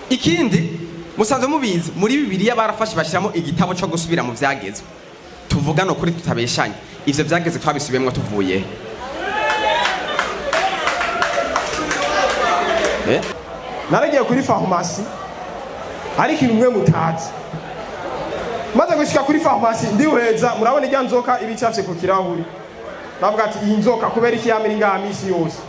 ikindi musanzwe mubizi muri Bibiliya barafashe bashiramo igitabo cyo gusubira mu vyagezwe. Tuvuga no kuri tutabeshanye ivyo vyagezwe twabisubiyemwo tuvuye naragiye kuri farumasi ariko imwe mutazi maze gushika kuri farumasi ndiweza murabona ijya nzoka ibicafye ku kirahuri navuga ati iyi nzoka kubera iki yamira ingaha misi yose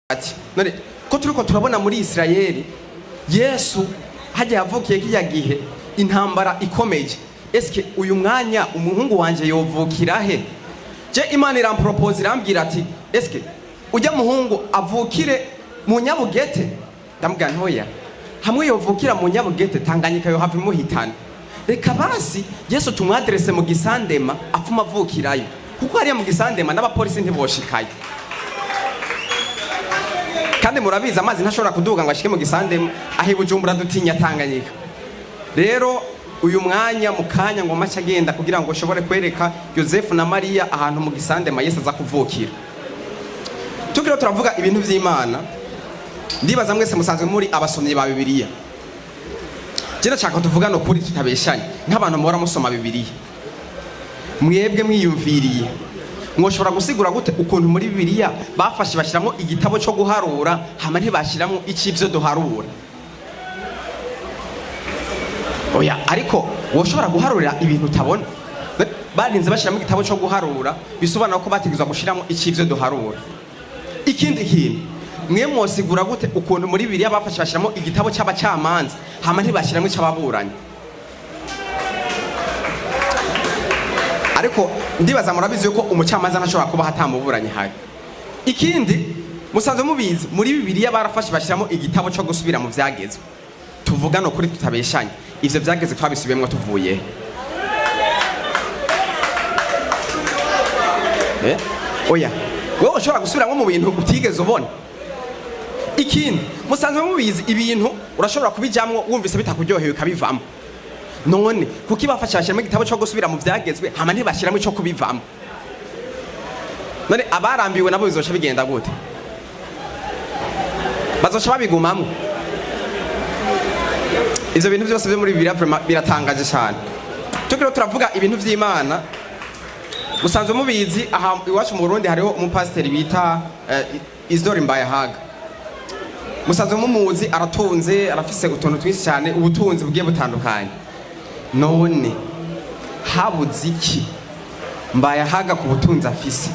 ati none ko turiko turabona muri Israeli Yesu hajya yavukiye kijya gihe intambara ikomeje eske uyu mwanya umuhungu wanje yovukira he je Imana irampropose irambwira ati eske ujya muhungu avukire mu Nyabugete ndambwira ntoya hamwe yovukira mu Nyabugete Tanganyika yo hafi muhitana reka basi Yesu tumwadresse mu Gisandema apfuma avukirayo kuko hariya mu Gisandema n'abapolisi ntiboshikaye kandi murabiza amazi ntashobora kuduga ngo ashike mu Gisandema ahi Bujumbura dutinya Tanganyika rero uyu mwanya mukanya ngo macha agenda kugira ngo ushobore kwereka Yosefu na Maria ahantu mu Gisandema Yesu aza kuvukira tukiro turavuga ibintu vy'Imana ndibaza mwese musanzwe muri abasomyi ba Bibiliya jena chaka tuvuga no kuri tutabeshanye nk'abantu muhora musoma Bibiliya mwebwe mwiyumviriye mwoshobora gusigura gute ukuntu muri Bibiliya bafashe bashiramo igitabo cyo guharura hama ntibashiramo icivyo duharura oya ariko woshobora guharurira ibintu utabona barinze bashiramo igitabo cyo guharura bisobanura ko bategezwa gushiramo icivyo duharura ikindi kintu mwe mwosigura gute ukuntu muri Bibiliya bafashe bashiramo igitabo cy'abacamanza hama ntibashiramo ic'ababuranyi ariko ndibaza murabizi yuko umucamanza ntashobora kuba hatamuburanye hari ikindi musanzwe mubizi muri Bibiliya barafashe bashiramo igitabo cyo gusubira mu vyagezwe tuvuga no kuri tutabeshanye ivyo vyagezwe twabisubiyemwo tuvuye oya wewe ushobora gusubiramo mu bintu utigeze ubona ikindi musanzwe mubizi ibintu urashobora kubijamwo wumvise bitakuryoheye ukabivamo none kuki bafasha bashiramo igitabo cyo gusubira mu vyagezwe hama ntibashiramo ico kubivamo none abarambiwe nabo bizosha bigenda gute bazosha babigumamwo ivyo bintu byose byo muri Bibiliya biratangaje cyane tukiro turavuga ibintu vy'Imana musanzwe mubizi aha iwacu mu Burundi hariho umupasiteri bita Isidore Mbayahaga musanzwe mumuzi aratunze arafise utuntu twinshi cyane ubutunzi bugiye butandukanye none habuze iki Mbayahaga ku butunzi afise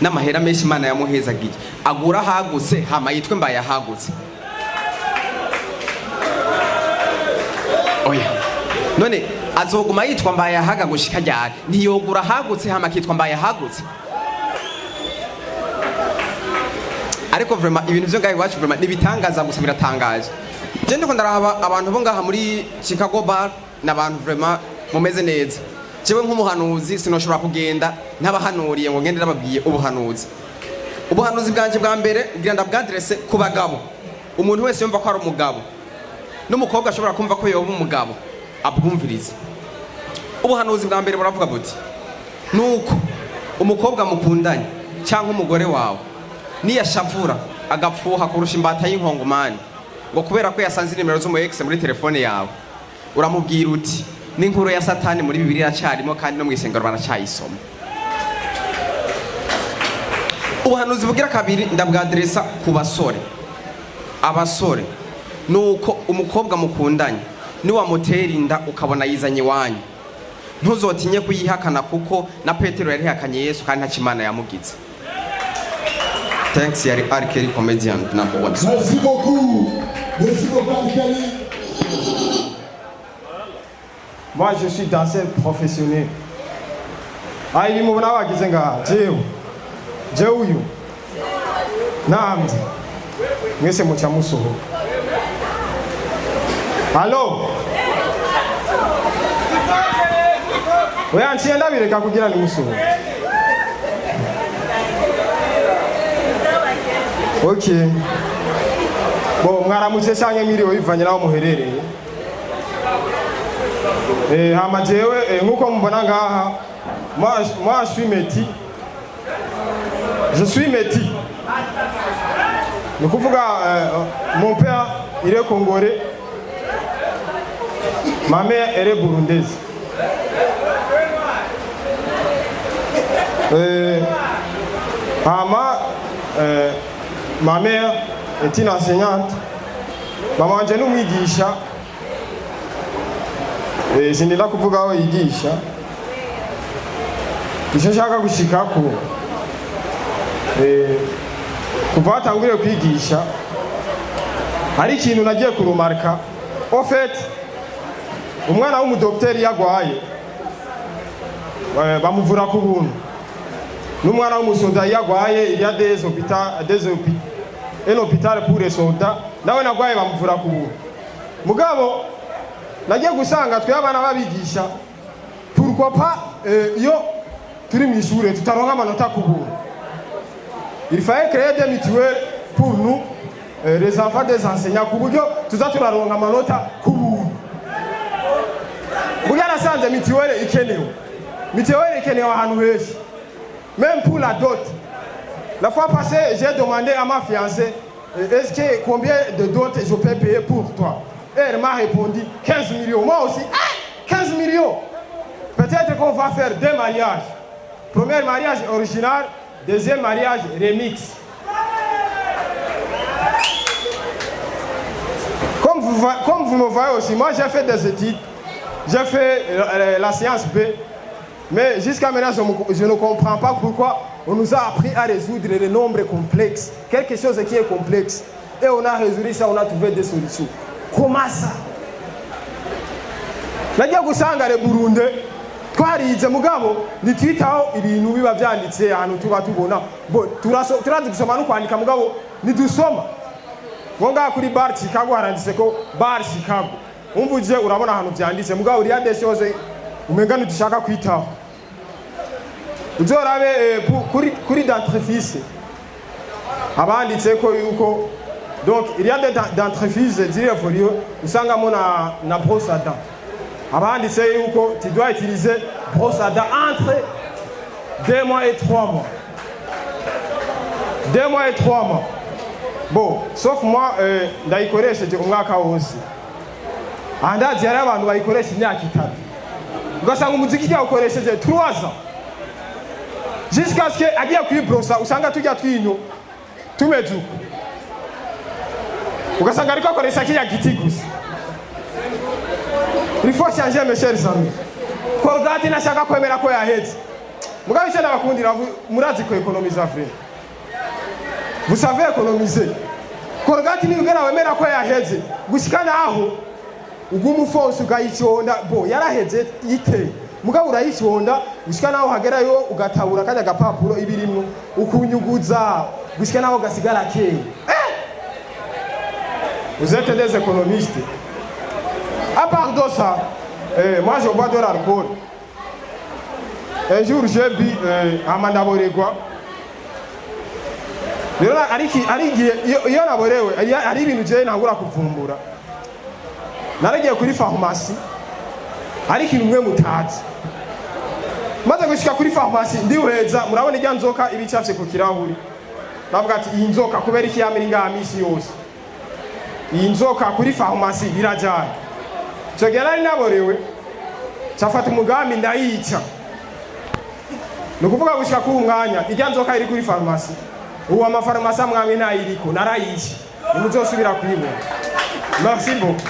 n'amahera menshi Imana yamuhezagiye agura hagutse hama yitwe Mbayahagutse oya none azoguma yitwa Mbayahaga gushika ryari ntiyogura hagutse hama kitwa Mbayahagutse ariko vraiment ibintu byo ngaho iwacu vraiment nibitangaza gusa biratangaje je ndiko ndaraba abantu bo ngaha muri Chicago bar n'abantu vraiment mumeze neza jewe nk'umuhanuzi sinoshobora kugenda ntabahanuriye ngo ngende nababwiye ubuhanuzi bwanje bwa mbere ngira ndabwadresse ku bagabo umuntu wese yumva ko ari umugabo n'umukobwa ashobora kumva ko yoba umugabo abwumvirize ubuhanuzi bwa mbere buravuga buti nuko umukobwa mukundanye cyangwa umugore wawe niyashavura agapfuha kurusha imbata y'inkongomani ngo kubera ko yasanze nimero z'umu ex muri telefone yawe uramubwira uti n'inkuru ya Satani muri Bibiliya cyarimo kandi no mu isengero baracayisoma ubuhanuzi bugira kabiri ndabwadressa ku basore abasore nuko umukobwa mukundanye ni wamutera inda ukabona yizanye wanyu ntuzotinye kuyihakana kuko na Petero yari hakanye Yesu kandi nta Imana yamugize thanks yari Arkeli comedian number 1 merci beaucoup Arkeli. Moi je suis danseur professionnel ayi mubona wagize ngaha jewe uyu namwe mwese muca musoho Allo oya nsiye ndabireka kugira ni musoho okay bo mwaramutse canke mwiriwe bivanye naho muherereye hama jewe nkuko mubona ngaha moi je suis Meti. Je suis Meti. Ni kuvuga mon père il est congolais. Ma mère elle est burundaise. Ma mère est une enseignante. Mama wanje ni umwigisha. Sinenda kuvuga aho yigisha. Icyo nshaka gushikako kuva batanguriye kwigisha hari ikintu nagiye kurumarika. En fait umwana w'umudokiteri yagwaye bamuvura ku buntu, n'umwana w'umusoda yagwaye il y a des hôpitaux pour les soldats nawe nagwaye bamuvura ku buntu. Mugabo nagiye gusanga twe abana babigisha pourquoi pas iyo turi mu ishure tutaronka amanota ku buntu. Il fallait créer des mutuelles pour nous les enfants des enseignants ku buryo tuza turaronka amanota ku buntu. Burya nasanze mutuelle ikenewe. Mutuelle ikenewe ahantu henshi. Même pour la dot. La fois passée, j'ai demandé à ma fiancée est-ce que combien de dot je peux payer pour toi? Et elle m'a répondu 15 millions. Moi aussi, 15 millions. Peut-être qu'on va faire 2 mariages. Premier mariage original, deuxième mariage remix. Comme vous me voyez aussi, moi j'ai fait des études. J'ai fait la science B. Mais jusqu'à maintenant, je ne comprends pas pourquoi on nous a appris à résoudre les nombres complexes. Quelque chose qui est complexe. Et on a résolu ça, on a trouvé des solutions. Comment ça? Nagiye gusanga le Burundi twarize mugabo nitwitaho ibintu biba byanditse ahantu tuba tubona bo turazi gusoma no kwandika mugabo nidusoma ngonga kuri bar Chicago haranditse ko bar Chicago umvuje urabona ahantu byanditse mugabo uriya des choses umenga ntidushaka kwitaho. Uzorabe kuri dentifrice abanditse ko yuko donc il y a des dentifrices d'Ivorio usangamo na brosse à dents. Abanditse yuko tu dois utiliser brosse à dents entre 2 mois et 3 mois. 2 mois et 3 mois. Bon, sauf moi ndayikoresheje umwaka wose. Andaje ari abantu bayikoresha imyaka 3. Ugasanga umuziki yawukoresheje 3 ans. Jusqu'à ce que agiye kwibrosa usanga tujya twinyo tumejuka. Ugasanga ariko akoresha kiya giti gusa. Il faut changer mes chers amis. Colgate nashaka kwemera ko yaheze. Mugabe cyane abakundira murazi ko economiser frère. Vous savez économiser. Colgate ni ugera wemera ko yaheze. Gushikana aho ugumufonso ugayiconda bo yaraheze yite. Mugabe urayiconda gushikana aho hagerayo ugatabura kanya gapapuro ibirimwo ukunyuguza gushikana aho gasigara keye. Vous êtes des économistes. À part de ça, moi je bois de l'alcool. Un jour j'ai bu à Mandaboregwa. Iyo naborewe ari ibintu je ntangura kuvumbura. Naragiye kuri pharmacie. Ari ikintu mwe mutazi. Maze gushika kuri pharmacie ndiweza murabona ijya nzoka ibicafye ku kirahuri. Navuga ati iyi nzoka kubera iki yamira ingamisi yose. Iyi nzoka kuri pharmacie irajyana. Chogera naborewe cyafata umugambi ndayica. Nukuvuga gushika ku mwanya ijya nzoka iri kuri pharmacie. Uwa amafarmasi amwamwe nayiriko narayishe. Nimuzosubira kuyibona. Merci beaucoup.